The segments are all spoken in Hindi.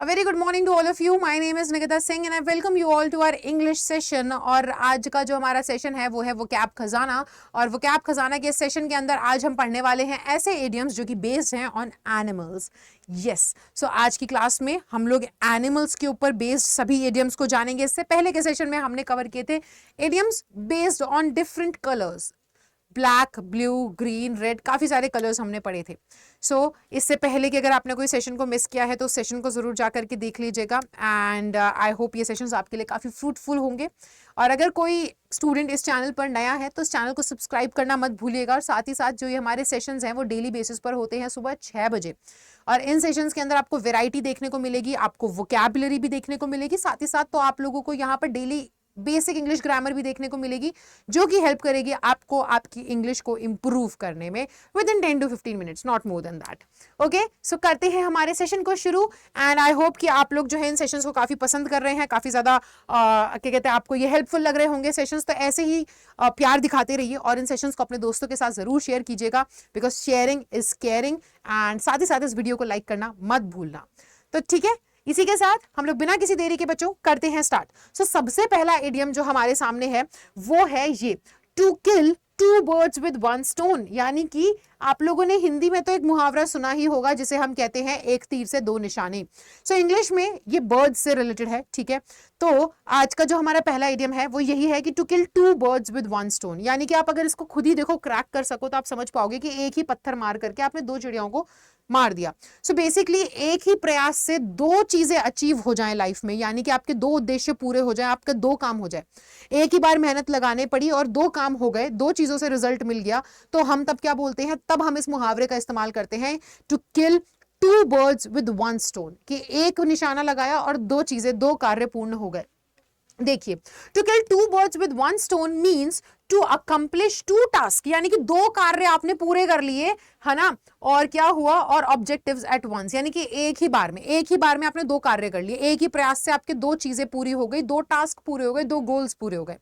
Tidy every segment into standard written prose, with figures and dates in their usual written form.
A very good morning to all of you. My name is Nikita Singh and I welcome you all to our English session. और आज का जो हमारा सेशन है वो है वोकैब खजाना। और वोकैब खजाना के सेशन के अंदर आज हम पढ़ने वाले हैं ऐसे इडियम्स जो कि बेस्ड हैं ऑन एनिमल्स। यस, सो आज की क्लास में हम लोग एनिमल्स के ऊपर बेस्ड सभी इडियम्स को जानेंगे। इससे पहले के सेशन में हमने कवर किए थे idioms based on different colours, black, blue, green, red, काफ़ी सारे कलर्स हमने पढ़े थे। इससे पहले कि अगर आपने कोई सेशन को मिस किया है तो सेशन को ज़रूर जा करके देख लीजिएगा। एंड आई होप ये सेशंस आपके लिए काफ़ी फ्रूटफुल होंगे। और अगर कोई स्टूडेंट इस चैनल पर नया है तो इस चैनल को सब्सक्राइब करना मत भूलिएगा। और साथ ही साथ जो ये हमारे सेशंस हैं वो डेली बेसिस पर होते हैं सुबह 6 बजे। और इन सेशंस के अंदर आपको वैरायटी देखने को मिलेगी, आपको वोकैबुलरी भी देखने को मिलेगी, साथ ही साथ तो आप लोगों को यहाँ पर डेली बेसिक इंग्लिश ग्रामर भी देखने को मिलेगी जो कि हेल्प करेगी आपको आपकी इंग्लिश को इंप्रूव करने में within 10 to 15 minutes, not more than that. Okay, so करते हैं हमारे सेशन को शुरू। एंड आई होप कि आप लोग जो है इन सेशंस को काफ़ी पसंद कर रहे हैं, काफ़ी ज़्यादा क्या कहते हैं आपको ये हेल्पफुल लग रहे होंगे सेशंस। तो ऐसे ही प्यार दिखाते रहिए और इन सेशंस को अपने दोस्तों के साथ ज़रूर शेयर कीजिएगा, because sharing is caring. And साथ ही साथ इस वीडियो को लाइक करना मत भूलना। तो ठीक है, इसी के साथ हम लोग बिना किसी देरी के बच्चों करते हैं स्टार्ट। सबसे पहला इडियम जो हमारे सामने है वो है ये, to kill two birds with one stone. यानी कि आप लोगों ने हिंदी में तो एक मुहावरा सुना ही होगा जिसे हम कहते हैं एक तीर से दो निशाने। इंग्लिश में ये बर्ड्स से रिलेटेड है, ठीक है। तो आज का जो हमारा पहला इडियम है वो यही है कि to kill two birds with one stone. यानी कि आप अगर इसको खुद ही देखो, क्रैक कर सको, तो आप समझ पाओगे कि एक ही पत्थर मार करके आपने दो चिड़ियों को मार दिया। बेसिकली एक ही प्रयास से दो चीजें अचीव हो जाएं लाइफ में, यानी कि आपके दो उद्देश्य पूरे हो जाएं, आपके दो काम हो जाए। एक ही बार मेहनत लगाने पड़ी और दो काम हो गए, दो चीजों से रिजल्ट मिल गया, तो हम तब क्या बोलते हैं, तब हम इस मुहावरे का इस्तेमाल करते हैं, to kill two birds with one stone, कि एक निशाना लगाया और दो चीजें, दो कार्य पूर्ण हो गए। देखिए, to kill two birds with one stone means to accomplish two task, यानी कि दो कार्य आपने पूरे कर लिए, है ना। और क्या हुआ, और ऑब्जेक्टिव्स एट वंस, यानी कि एक ही बार में आपने दो कार्य कर लिए, एक ही प्रयास से आपके दो चीजें पूरी हो गई, दो टास्क पूरे हो गए, दो गोल्स पूरे हो गए।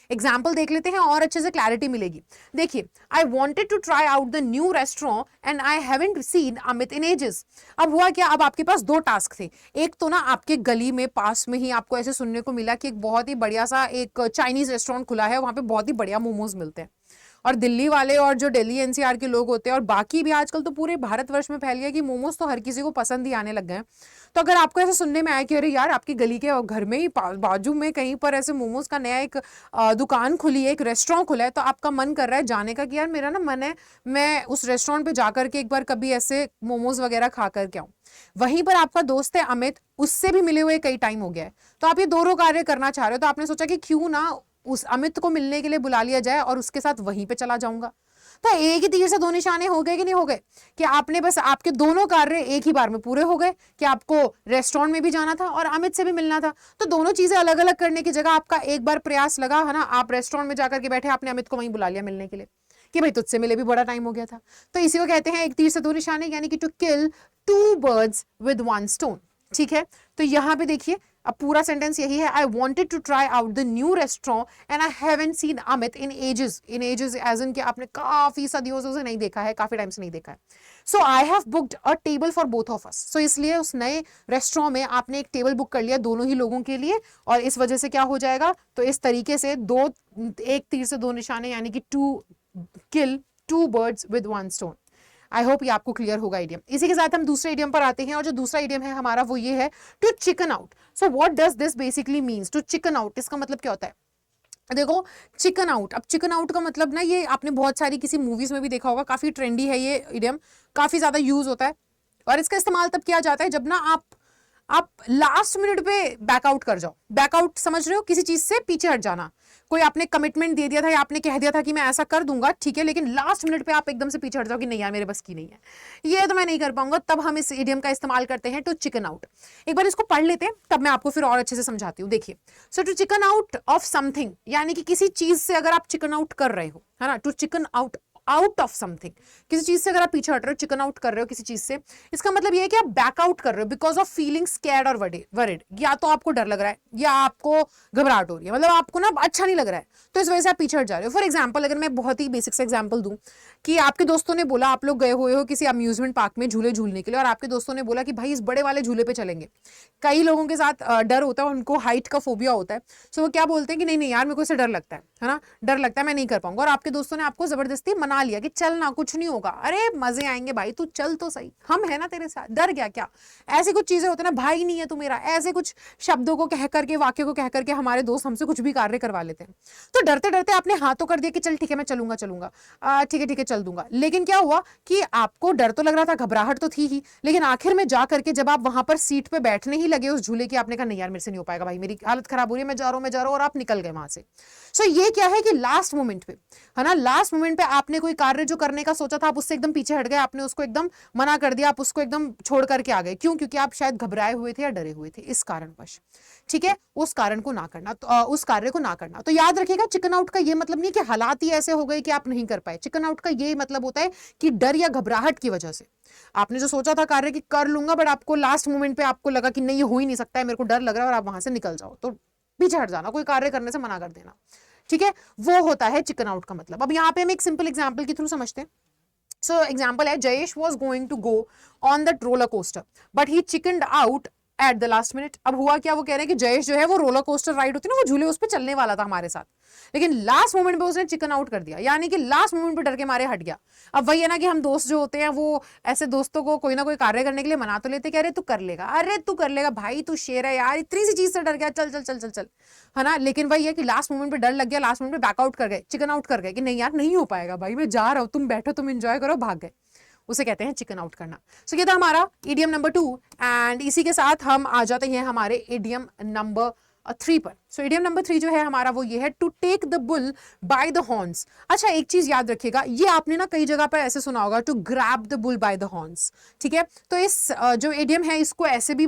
एग्जाम्पल देख लेते हैं और अच्छे से क्लैरिटी मिलेगी। देखिए, I wanted to try out the new restaurant and I haven't seen Amit in ages. अब हुआ क्या, अब आपके पास दो टास्क थे। एक तो ना आपके गली में पास में ही आपको ऐसे सुनने को मिला कि एक बहुत ही बढ़िया सा एक चाइनीज रेस्टोरेंट खुला है, वहां पे बहुत ही बढ़िया मोमोज मिलते हैं। और दिल्ली वाले और जो दिल्ली एनसीआर के लोग होते हैं और बाकी भी आजकल तो पूरे भारतवर्ष में फैल गया कि मोमोज तो हर किसी को पसंद ही आने लग गए हैं। तो अगर आपको ऐसे सुनने में आया कि अरे यार, आपकी गली के घर में ही बाजू में कहीं पर ऐसे मोमोज का नया एक दुकान खुली है, एक रेस्टोरेंट खुला है, तो आपका मन कर रहा है जाने का कि यार मेरा ना मन है मैं उस रेस्टोरेंट पे जाकर के एक बार कभी ऐसे मोमोज वगैरह खा करके आऊं। वहीं पर आपका दोस्त है अमित, उससे भी मिले हुए कई टाइम हो गया है, तो आप ये दोनों कार्य करना चाह रहे हो। तो आपने सोचा कि क्यों ना उस अमित को मिलने के लिए बुला लिया जाए और उसके साथ वहीं पे चला जाऊंगा। तो एक ही तीर से दो निशाने हो गए कि नहीं हो गए, कि आपने बस आपके दोनों कार्य एक ही बार में पूरे हो गए, कि आपको रेस्टोरेंट में भी जाना था और अमित से भी मिलना था। तो दोनों चीजें अलग अलग करने की जगह आपका एक बार प्रयास लगा, है ना, आप रेस्टोरेंट में जाकर के बैठे, आपने अमित को वहीं बुला लिया मिलने के लिए कि भाई तुझसे मिले भी बड़ा टाइम हो गया था। तो इसी को कहते हैं एक तीर से दो निशाने, यानी कि to kill two birds with one stone. ठीक है, तो यहां पे देखिए, अब पूरा सेंटेंस यही है, I wanted to try out the new restaurant and I haven't seen Amit in ages. In ages as in कि आपने काफी सदियों से उसे नहीं देखा है, काफी टाइम से नहीं देखा है। So I have booked a table for both of us. इसलिए उस नए रेस्टोरेंट में आपने एक टेबल बुक कर लिया दोनों ही लोगों के लिए, और इस वजह से क्या हो जाएगा, तो इस तरीके से दो, एक तीर से दो निशाने, यानी कि to kill two birds with one stone. I hope ये आपको क्लियर होगा इडियम। इसी के साथ हम दूसरे इडियम पर आते हैं, और जो दूसरा इडियम है हमारा वो ये है, to chicken out. What does this basically means, to chicken out, इसका मतलब क्या होता है। देखो, चिकन आउट, अब चिकन आउट का मतलब ना, ये आपने बहुत सारी किसी मूवीज में भी देखा होगा, काफी ट्रेंडी है ये इडियम, काफी ज्यादा यूज होता है। और इसका इस्तेमाल तब किया जाता है जब ना आप लास्ट मिनट पे बैकआउट कर जाओ। बैकआउट समझ रहे हो, किसी चीज से पीछे हट जाना। कोई आपने कमिटमेंट दे दिया था या आपने कह दिया था कि मैं ऐसा कर दूंगा, ठीक है, लेकिन लास्ट मिनट पे आप एकदम से पीछे हट जाओ कि नहीं यार मेरे बस की नहीं है, ये तो मैं नहीं कर पाऊंगा, तब हम इस इडियम का इस्तेमाल करते हैं, टू चिकन आउट। एक बार इसको पढ़ लेते हैं, तब मैं आपको फिर और अच्छे से समझाती हूँ। देखिए, to chicken out of something, यानी कि किसी चीज से अगर आप चिकन आउट कर रहे हो, है ना, to chicken out out of something, किसी चीज से अगर आप पीछे हट रहे हो, चिकन आउट कर रहे हो किसी चीज से, इसका मतलब ये है कि आप बैक आउट कर रहे हो बिकॉज ऑफ फीलिंग स्कैर्ड और वरिड। या तो आपको डर लग रहा है या आपको घबराहट हो रही है, मतलब आपको ना अच्छा नहीं लग रहा है, तो इस वजह से आप पीछे हट जा रहे हो। फॉर एग्जाम्पल अगर मैं बहुत ही बेसिक से एग्जाम्पल दूं कि आपके दोस्तों ने बोला, आप लोग गए हुए हो किसी अम्यूजमेंट पार्क में झूले झूलने के लिए, और आपके दोस्तों ने बोला कि भाई इस बड़े वाले झूले पे चलेंगे। कई लोगों के साथ डर होता है, उनको हाइट का फोबिया होता है, सो वो क्या बोलते हैं कि नहीं नहीं यार मेरे को इससे डर लगता है ना, डर लगता है मैं नहीं कर पाऊंगा, और आपके दोस्तों ने आपको जबरदस्ती मना लिया कि चल ना कुछ नहीं होगा, अरे मजे आएंगे भाई तू चल तो सही, हम है ना तेरे साथ, डर गया क्या। ऐसी कुछ चीजें होती है ना, भाई नहीं है तू मेरा, ऐसे कुछ शब्दों को कह करके, वाक्यों को कह करके हमारे दोस्त हमसे कुछ भी कार्य करवा लेते हैं। तो डरते डरते आपने हाँ तो कर दिया कि चल ठीक है मैं चलूंगा ठीक है चल दूंगा, लेकिन क्या हुआ कि आपको डर तो लग रहा था, घबराहट तो थी ही, लेकिन आखिर में जा करके जब आप वहां पर सीट पे बैठने ही लगे उस झूले की, आपने कहा नहीं यार मेरे से नहीं हो पाएगा भाई, मेरी हालत खराब हो रही है, मैं जा रहा हूं, और आप निकल गए वहां से। सो ये क्या है कि लास्ट मोमेंट पे, है ना, लास्ट मोमेंट पे आपने कोई कार्य जो करने का सोचा था, आप उससे एकदम पीछे हट गए, आपने उसको एकदम मना कर दिया, आप उसको एकदम छोड़ करके आ गए। क्यों? क्योंकि आप शायद घबराए हुए थे या डरे हुए थे, इस कारणवश। ठीक है, उस कारण को ना करना, तो उस कार्य को ना करना। तो याद रखिएगा, चिकन आउट का ये मतलब नहीं कि हालात ही ऐसे हो गए कि आप नहीं कर पाए। चिकन आउट का ये मतलब होता है कि डर या घबराहट की वजह से आपने जो सोचा था कार्य कि कर लूंगा, बट आपको लास्ट मोमेंट पे आपको लगा कि नहीं ये हो ही नहीं सकता है, मेरे को डर लग रहा है, और आप वहां से निकल जाओ, तो पीछे हट जाना, कोई कार्य करने से मना कर देना। ठीक है, वो होता है चिकन आउट का मतलब। अब यहाँ पे हम एक सिंपल एग्जाम्पल के थ्रू समझते हैं। सो एग्जाम्पल है, Jayesh was going to go on that roller coaster but he chickened out at the last minute. अब हुआ क्या, वो कह रहे हैं कि जयेश जो है वो रोलर कोस्टर राइड होती है ना, वो झूले उस पर चलने वाला था हमारे साथ, लेकिन लास्ट मोमेंट पे उसने चिकन आउट कर दिया, यानी कि लास्ट मोमेंट पे डर के मारे हट गया। अब वही है ना कि हम दोस्त जो होते हैं वो ऐसे दोस्तों को कोई ना कोई कार्य करने के लिए मना तो लेते कि अरे तू कर लेगा, अरे तू कर लेगा भाई, तू शेर है यार, इतनी सी चीज से डर गया, चल चल चल चल चल, है ना। लेकिन वही है कि लास्ट मोमेंट पे डर लग गया, लास्ट मोमेंट पे बैकआउट कर गए, चिकन आउट कर गए कि नहीं यार नहीं हो पाएगा भाई, मैं जा रहा हूं, तुम बैठो, तुम एंजॉय करो, भाग गए, उसे कहते हैं चिकन आउट करना। सो ये था हमारा इडियम नंबर 2, एंड इसी के साथ हम आ जाते हैं हमारे इडियम नंबर 3 पर। सो इडियम नंबर 3 जो है हमारा वो ये है, to take the bull by the horns. अच्छा एक चीज याद रखिएगा, ये आपने ना कई जगह पर ऐसे सुना होगा, to grab the bull by the horns. ठीक है, तो इस जो इडियम है इसको ऐसे भी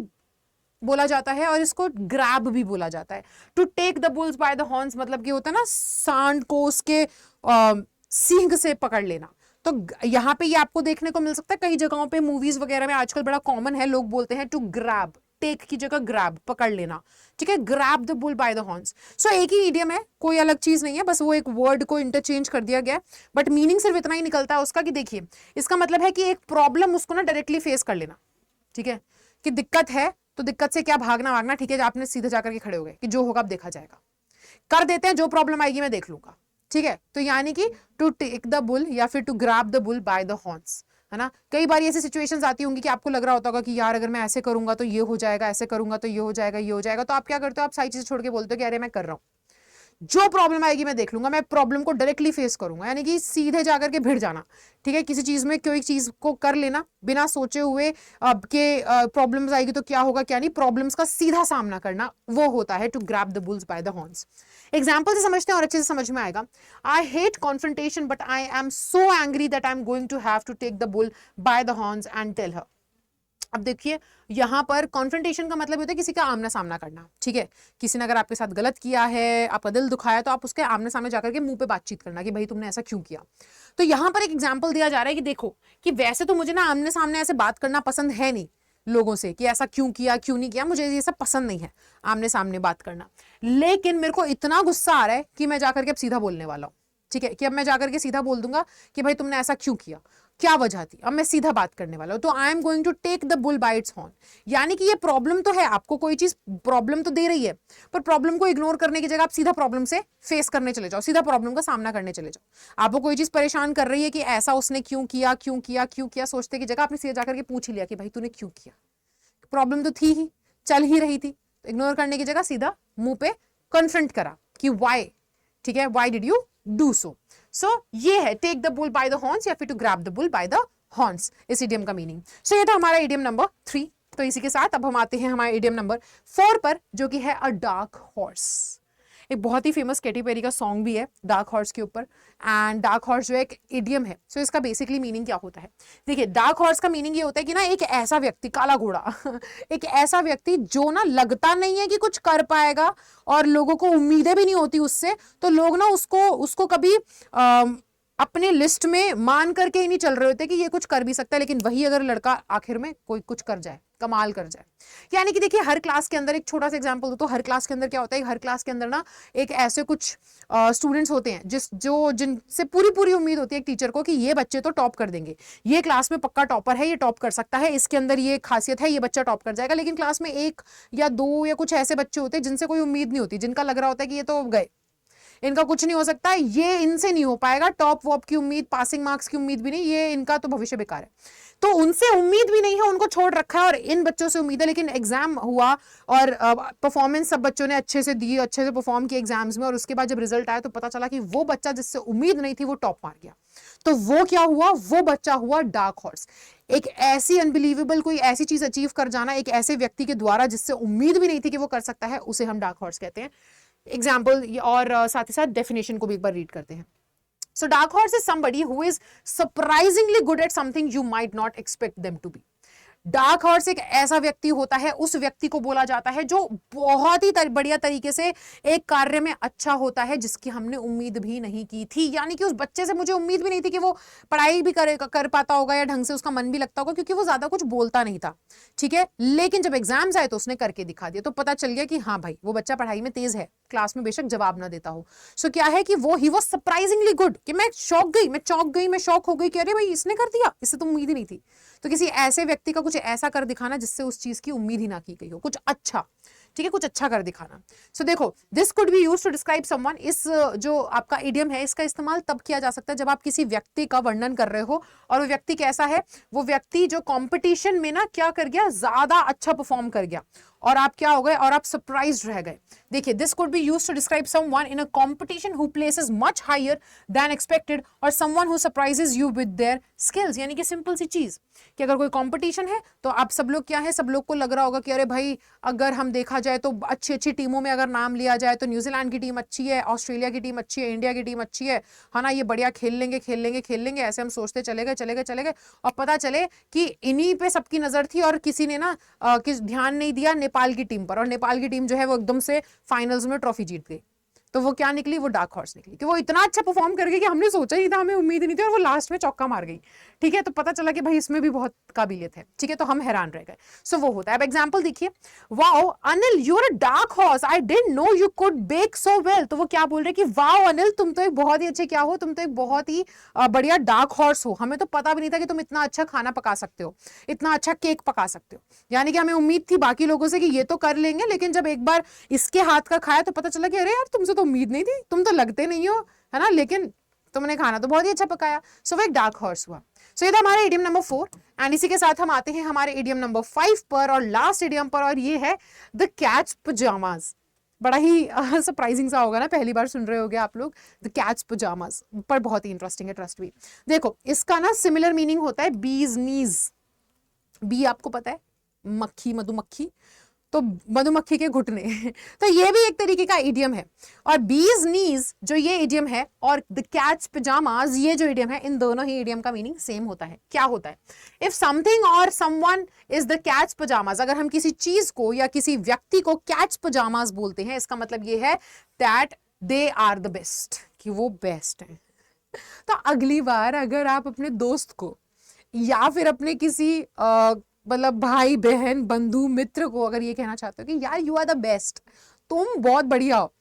बोला जाता है और इसको ग्रैब भी बोला जाता है। To take the bulls by the horns मतलब कि होता है ना सांड को उसके सींग से पकड़ लेना। तो यहाँ पे ये आपको देखने को मिल सकता है कई जगहों पे, मूवीज वगैरह में आजकल बड़ा कॉमन है, लोग बोलते हैं टू ग्रैब, टेक की जगह ग्रैब, पकड़ लेना। ठीक है, grab the bull by the horns. So एक ही इडियम है, कोई अलग चीज नहीं है, बस वो एक वर्ड को इंटरचेंज कर दिया गया, बट मीनिंग सिर्फ इतना ही निकलता है उसका कि देखिए इसका मतलब है कि एक प्रॉब्लम उसको ना डायरेक्टली फेस कर लेना। ठीक है, कि दिक्कत है तो दिक्कत से क्या भागना भागना, ठीक है, आपने सीधे जाकर के खड़े हो गए कि जो होगा अब देखा जाएगा, कर देते हैं, जो प्रॉब्लम आएगी मैं देख लूंगा। ठीक है, तो यानी कि टू टेक द बुल या फिर to grab the bull by the horns, है ना। कई बार ऐसी सिचुएशंस आती होंगी कि आपको लग रहा होता कि यार अगर मैं ऐसे करूंगा तो ये हो जाएगा, ऐसे करूंगा तो ये हो जाएगा, ये हो जाएगा, तो आप क्या करते हो, आप सारी चीजें छोड़ के बोलते हो कि अरे मैं कर रहा हूं, जो प्रॉब्लम आएगी मैं देख लूंगा, मैं प्रॉब्लम को डायरेक्टली फेस करूंगा, यानी कि सीधे जाकर के भिड़ जाना। ठीक है, किसी चीज में कोई चीज को कर लेना बिना सोचे हुए अब के प्रॉब्लम्स आएगी तो क्या होगा क्या नहीं, प्रॉब्लम्स का सीधा सामना करना, वो होता है to grab the bulls by the horns. Example से समझते हैं और अच्छे से समझ में आएगा। I hate confrontation but I am so angry that I am going to have to take the bull by the horns and tell her. अब देखिए यहां पर कॉन्फ्रंटेशन का मतलब होता है किसी का आमना सामना करना। ठीक है, किसी ने अगर आपके साथ गलत किया है, आपका दिल दुखाया, तो आप उसके आमने सामने जाकर के मुंह पे बातचीत करना कि भाई तुमने ऐसा क्यों किया। तो यहां पर एक एग्जांपल दिया जा रहा है कि देखो कि वैसे तो मुझे ना आमने सामने ऐसे बात करना पसंद है नहीं लोगों से, कि ऐसा क्यों किया क्यों नहीं किया, मुझे ये सब पसंद नहीं है आमने सामने बात करना, लेकिन मेरे को इतना गुस्सा आ रहा है कि मैं जाकर के अब सीधा बोलने वाला हूं। ठीक है, कि अब मैं जाकर के सीधा बोल दूंगा कि भाई तुमने ऐसा क्यों किया, क्या वजह थी, अब मैं सीधा बात करने वाला हूं। तो I am going to take the bull by its horn, यानी कि ये प्रॉब्लम तो है, आपको कोई चीज प्रॉब्लम तो दे रही है, पर प्रॉब्लम को इग्नोर करने की जगह आप सीधा प्रॉब्लम से फेस करने चले जाओ, सीधा प्रॉब्लम का सामना करने चले जाओ। आपको कोई चीज परेशान कर रही है कि ऐसा उसने क्यों किया क्यों किया क्यों किया, सोचते की जगह आपने सीधा जाकर के पूछ ही लिया कि भाई तूने क्यों किया, प्रॉब्लम तो थी ही, चल ही रही थी, इग्नोर करने की जगह सीधा मुंह पे कन्फ्रंट करा कि वाई। ठीक है, why did you do so. So ये है take the bull by the horns या फिर to grab the bull by the horns, इस इडियम का मीनिंग। सो ये था हमारा इडियम नंबर 3। तो इसी के साथ अब हम आते हैं हमारे इडियम नंबर 4 पर, जो कि है अ डार्क हॉर्स। एक बहुत ही फेमस कैटी पेरी का सॉन्ग भी है डार्क हॉर्स के ऊपर, एंड डार्क हॉर्स जो एक इडियम है। सो इसका बेसिकली मीनिंग क्या होता है, देखिए डार्क हॉर्स का मीनिंग ये होता है कि ना एक ऐसा व्यक्ति, काला घोड़ा एक ऐसा व्यक्ति जो ना लगता नहीं है कि कुछ कर पाएगा और लोगों को उम्मीदें भी नहीं होती उससे, तो लोग ना उसको कभी अपने लिस्ट में मान करके ही नहीं चल रहे होते कि ये कुछ कर भी सकता है, लेकिन वही अगर लड़का आखिर में कोई कुछ कर जाए, कमाल कर जाए। यानी कि देखिए हर क्लास के अंदर, एक छोटा सा एग्जांपल दो तो हर क्लास के अंदर क्या होता है, हर क्लास के अंदर ना एक ऐसे कुछ स्टूडेंट्स होते हैं जिनसे पूरी पूरी उम्मीद होती है एक टीचर को कि ये बच्चे तो टॉप कर देंगे, ये क्लास में पक्का टॉपर है, ये टॉप कर सकता है, इसके अंदर ये खासियत है, ये बच्चा टॉप कर जाएगा। लेकिन क्लास में एक या दो या कुछ ऐसे बच्चे होते हैं जिनसे कोई उम्मीद नहीं होती, जिनका लग रहा होता है कि ये तो गए, इनका कुछ नहीं हो सकता, ये इनसे नहीं हो पाएगा, टॉप वॉप की उम्मीद, पासिंग मार्क्स की उम्मीद भी नहीं, ये इनका तो भविष्य बेकार है। तो उनसे उम्मीद भी नहीं है, उनको छोड़ रखा है और इन बच्चों से उम्मीद है। लेकिन एग्जाम हुआ और परफॉर्मेंस सब बच्चों ने अच्छे से दी, अच्छे से परफॉर्म किया एग्जाम्स में, और उसके बाद जब रिजल्ट आया तो पता चला कि वो बच्चा जिससे उम्मीद नहीं थी वो टॉप मार गया। तो वो क्या हुआ, वो बच्चा हुआ डार्क हॉर्स। एक ऐसी अनबिलीवेबल कोई ऐसी चीज अचीव कर जाना एक ऐसे व्यक्ति के द्वारा जिससे उम्मीद भी नहीं थी कि वो कर सकता है, उसे हम डार्क हॉर्स कहते हैं। एग्जाम्पल और साथ ही साथ डेफिनेशन को भी एक बार रीड करते हैं। So dark horse is somebody who is surprisingly good at something you might not expect them to be. Dark horse एक ऐसा व्यक्ति होता है, उस व्यक्ति को बोला जाता है जो बहुत ही बढ़िया तरीके से एक कार्य में अच्छा होता है जिसकी हमने उम्मीद भी नहीं की थी। यानी कि उस बच्चे से मुझे उम्मीद भी नहीं थी कि वो पढ़ाई भी कर पाता होगा या ढंग से उसका मन भी लगता होगा, क्योंकि वो ज्यादा कुछ बोलता नहीं था, ठीक है। लेकिन जब एग्जाम्स आए तो उसने करके दिखा दिया, तो पता चल गया कि हाँ भाई वो बच्चा पढ़ाई में तेज है, क्लास में बेशक जवाब ना देता हो। सो क्या है कि वो ही वॉज सरप्राइजिंगली गुड, कि मैं शौक गई, मैं चौंक गई, मैं शौक हो गई कि अरे भाई इसने कर दिया, इससे तो उम्मीद ही नहीं थी। तो किसी ऐसे व्यक्ति का कुछ ऐसा कर दिखाना जिससे उस चीज की उम्मीद ही ना की गई हो, कुछ अच्छा, ठीक है, कुछ अच्छा कर दिखाना। सो देखो, this could be used to describe someone. इस जो आपका इडियम है इसका इस्तेमाल तब किया जा सकता है जब आप किसी व्यक्ति का वर्णन कर रहे हो और वो व्यक्ति कैसा है, वो व्यक्ति जो कंपटीशन में ना क्या कर गया, ज्यादा अच्छा परफॉर्म कर गया और आप क्या हो गए, और आप सरप्राइज्ड रह गए। देखिए, this could be used to describe someone in a competition who places much higher than expected, और someone who surprises you with their skills. यानी कि सिंपल सी चीज कि अगर कोई कंपटीशन है तो आप सब लोग क्या है, सब लोग को लग रहा होगा कि अरे भाई अगर हम देखा जाए तो अच्छी अच्छी टीमों में अगर नाम लिया जाए तो न्यूजीलैंड की टीम अच्छी है, ऑस्ट्रेलिया की टीम अच्छी है, इंडिया की टीम अच्छी है ना, ये बढ़िया खेल लेंगे, ऐसे हम सोचते चले गए और पता चले कि इन्हीं पे सबकी नजर थी और किसी ने ना ध्यान नहीं दिया नेपाल की टीम पर, और नेपाल की टीम जो है वो एकदम से फाइनल्स में ट्रॉफी जीत गई। तो वो क्या निकली, वो डार्क हॉर्स निकली कि वो इतना अच्छा परफॉर्म कर गई कि हमने सोचा ही था, हमें उम्मीद नहीं थी, और वो लास्ट में चौका मार गई, ठीक है। तो पता चला कि भाई इसमें भी बहुत काबिलियत है, ठीक है, तो हम हैरान रह गए। सो वो होता है। अब एग्जांपल देखिए, wow Anil you are a dark horse, I didn't know you could bake so well. तो वो क्या बोल रहे कि वाओ अनिल तुम तो एक बहुत ही अच्छे क्या हो, तुम तो एक बहुत ही बढ़िया डार्क हॉर्स हो, हमें तो पता भी नहीं था कि तुम इतना अच्छा खाना पका सकते हो, इतना अच्छा केक पका सकते हो। यानी कि हमें उम्मीद थी बाकी लोगों से कि ये तो कर लेंगे, लेकिन जब एक बार इसके हाथ का खाया तो पता चला कि अरे यार तुमसे तो उम्मीद नहीं थी, तुम तो लगते नहीं हो, है ना, लेकिन तुमने खाना तो बहुत ही अच्छा पकाया। सो वो एक डार्क हॉर्स हुआ। सो ये था हमारा इडियम नंबर 4, एंड इसी के साथ हम आते हैं हमारे इडियम नंबर 5 पर और लास्ट इडियम पर, और ये है द कैट्स पजामाज। बड़ा ही सरप्राइजिंग सा होगा ना, पहली बार सुन रहे होगे आप लोग, द कैट्स पजामाज, पर बहुत ही इंटरेस्टिंग है, ट्रस्ट मी। देखो, इसका ना सिमिलर मीनिंग होता है बीज नीज। बी आपको पता है, मक्खी, मधुमक्खी, तो मधुमक्खी के घुटने तो ये भी एक तरीके का इडियम है। और बीज नीज जो ये इडियम है और द कैट्स पजामाज ये जो इडियम है, इन दोनों ही इडियम का मीनिंग सेम होता है। क्या होता है, इफ समथिंग और someone is the cats pyjamas, अगर हम किसी चीज को या किसी व्यक्ति को कैट्स पजामाज बोलते हैं, इसका मतलब ये है that they are the best, कि वो बेस्ट है। तो अगली बार अगर आप अपने दोस्त को या फिर अपने किसी मतलब भाई बहन बंधु मित्र को अगर ये कहना चाहते हो कि यार यू आर द बेस्ट, तुम बहुत बढ़िया हो,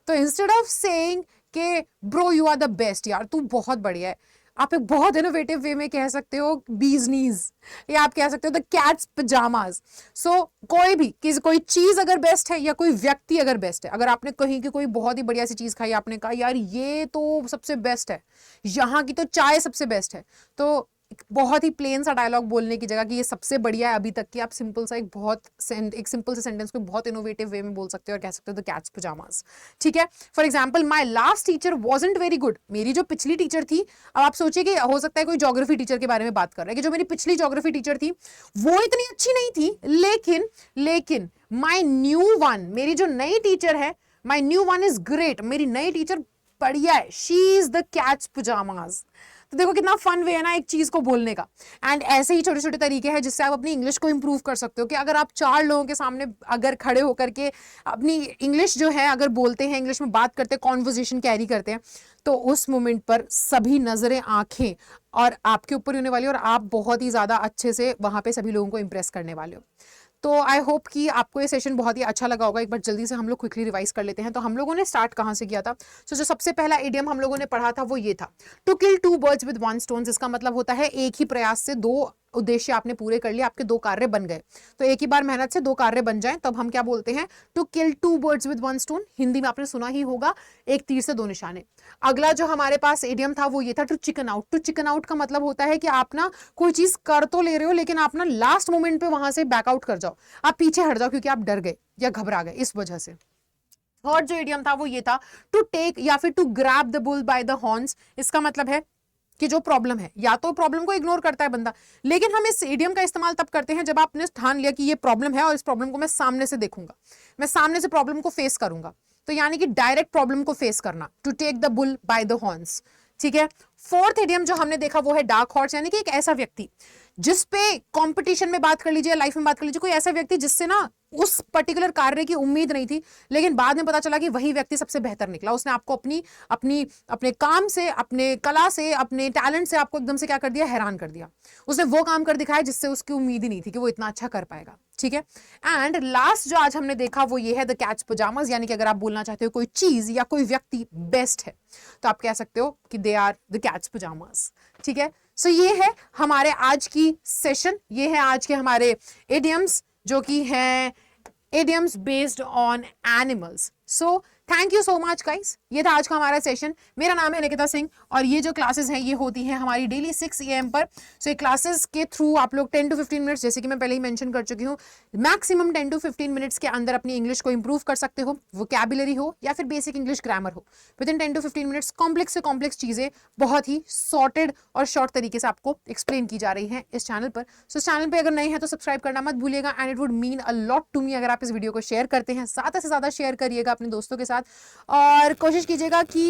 तो इंस्टेड ऑफ सेइंग के bro you are the best, यार तू बहुत बढ़िया है, आप एक बहुत इनोवेटिव वे में कह सकते हो बीज नीज, या आप कह सकते हो द कैट्स पजामाज। सो कोई भी कोई चीज अगर बेस्ट है या कोई व्यक्ति अगर बेस्ट है, अगर आपने कहीं की कोई बहुत ही बढ़िया सी चीज खाई, आपने कहा यार ये तो सबसे बेस्ट है, यहाँ की तो चाय सबसे बेस्ट है, तो बहुत ही प्लेन सा डायलॉग बोलने की जगह कि ये सबसे बढ़िया है अभी तक की, आप सिंपल सा एक सिंपल से सेंटेंस को बहुत इनोवेटिव वे में बोल सकते हो और कह सकते हो द कैट्स पजामाज, ठीक है। For example, my last teacher wasn't very good, मेरी जो पिछली टीचर थी, अब आप सोचिए कि हो सकता है कोई ज्योग्राफी टीचर के बारे में बात कर रहा है कि जो मेरी पिछली ज्योग्राफी टीचर थी वो इतनी अच्छी नहीं थी, लेकिन माय न्यू वन, मेरी जो नई टीचर है, my new one is great, मेरी नई टीचर बढ़िया है, she is the cats pyjamas. तो देखो कितना फन वे है ना एक चीज को बोलने का। एंड ऐसे ही छोटे छोटे तरीके हैं जिससे आप अपनी इंग्लिश को इंप्रूव कर सकते हो, कि अगर आप 4 लोगों के सामने अगर खड़े होकर के अपनी इंग्लिश जो है अगर बोलते हैं, इंग्लिश में बात करते हैं, कॉन्वर्जेशन कैरी करते हैं, तो उस मोमेंट पर सभी नजरें, आंखें और आपके ऊपर होने वाली, और आप बहुत ही ज्यादा अच्छे से वहां पे सभी लोगों को इंप्रेस करने वाले हो। तो आई होप कि आपको ये सेशन बहुत ही अच्छा लगा होगा। एक बार जल्दी से हम लोग क्विकली रिवाइज कर लेते हैं। तो हम लोगों ने स्टार्ट कहाँ से किया था? सो जो सबसे पहला इडियम हम लोगों ने पढ़ा था वो ये था, to kill 2 birds with 1 stone. इसका मतलब होता है एक ही प्रयास से 2 उद्देश्य आपने पूरे कर लिए, आपके 2 कार्य बन गए। तो एक ही बार मेहनत से 2 कार्य बन जाए तब हम क्या बोलते हैं? To kill 2 birds with 1 stone. Hindi में आपने सुना ही होगा, एक तीर से 2 निशाने। अगला जो हमारे पास इडियम था वो ये था, to chicken out. To chicken out का मतलब होता है कि आप ना कोई चीज कर तो ले रहे हो लेकिन आप ना लास्ट मोमेंट पे वहां से बैकआउट कर जाओ, आप पीछे हट जाओ क्योंकि आप डर गए या घबरा गए इस वजह से। थर्ड जो इडियम था वो ये था, टू टेक या फिर to grab the bull by the horns. इसका मतलब है कि जो प्रॉब्लम है, या तो प्रॉब्लम को इग्नोर करता है बंदा, लेकिन हम इस इडियम का इस्तेमाल तब करते हैं जब आपने ठान लिया कि ये प्रॉब्लम है और इस प्रॉब्लम को मैं सामने से देखूंगा, मैं सामने से प्रॉब्लम को फेस करूंगा। तो यानी कि डायरेक्ट प्रॉब्लम को फेस करना, to take the bull by the horns. ठीक है। फोर्थ इडियम जो हमने देखा वो है डार्क हॉर्स, यानी कि एक ऐसा व्यक्ति जिसपे कंपटीशन में बात कर लीजिए, लाइफ में बात कर लीजिए, कोई ऐसा व्यक्ति जिससे ना उस पर्टिकुलर कार्य की उम्मीद नहीं थी, लेकिन बाद में पता चला कि वही व्यक्ति सबसे बेहतर निकला। उसने आपको अपने काम से, अपने कला से, अपने टैलेंट से आपको एकदम से क्या कर दिया? हैरान कर दिया। उसने वो काम कर दिखाया जिससे उसकी उम्मीद ही नहीं थी कि वो इतना अच्छा कर पाएगा। ठीक है। एंड लास्ट जो आज हमने देखा वो ये है, द कैट्स पजामास, यानी कि अगर आप बोलना चाहते हो कोई चीज या कोई व्यक्ति बेस्ट है तो आप कह सकते हो कि they are the cat's pyjamas. ठीक है। सो ये है हमारे आज की सेशन, ये है आज के हमारे इडियम्स जो कि हैं idioms based on animals. So thank you so much guys, ये था आज का हमारा सेशन। मेरा नाम है निकिता सिंह और ये जो क्लासेस हैं ये होती हैं हमारी डेली 6 AM पर। सो ये क्लासेस के थ्रू आप लोग 10 to 15 मिनट्स, जैसे कि मैं पहले ही मेंशन कर चुकी हूँ, मैक्सिमम 10 to 15 मिनट्स के अंदर अपनी इंग्लिश को इंप्रूव कर सकते हो, वोकैबुलरी हो या फिर बेसिक इंग्लिश ग्रामर हो। With in 10 to 15 minutes complex से कॉम्प्लेक्स चीजें बहुत ही सॉर्टेड और शॉर्ट तरीके से आपको एक्सप्लेन की जा रही हैं इस चैनल पर। सो इस चैनल पर अगर नए हैं तो सब्सक्राइब करना मत भूलिएगा, and it would mean a lot to me अगर आप इस वीडियो को शेयर करते हैं। ज्यादा से ज्यादा शेयर करिएगा अपने दोस्तों के साथ और कोशिश कीजिएगा कि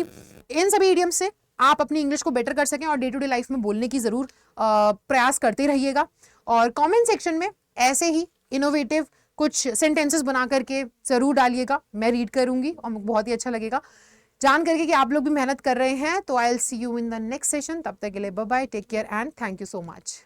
इन सभी इडियम्स से आप अपनी इंग्लिश को बेटर कर सकें और डे टू डे लाइफ में बोलने की जरूर प्रयास करते रहिएगा। और कमेंट सेक्शन में ऐसे ही इनोवेटिव कुछ सेंटेंसेस बना करके जरूर डालिएगा, मैं रीड करूंगी और बहुत ही अच्छा लगेगा जान करके कि आप लोग भी मेहनत कर रहे हैं। तो I will see you in the next session. तब तक के लिए bye bye, take care and thank you so much.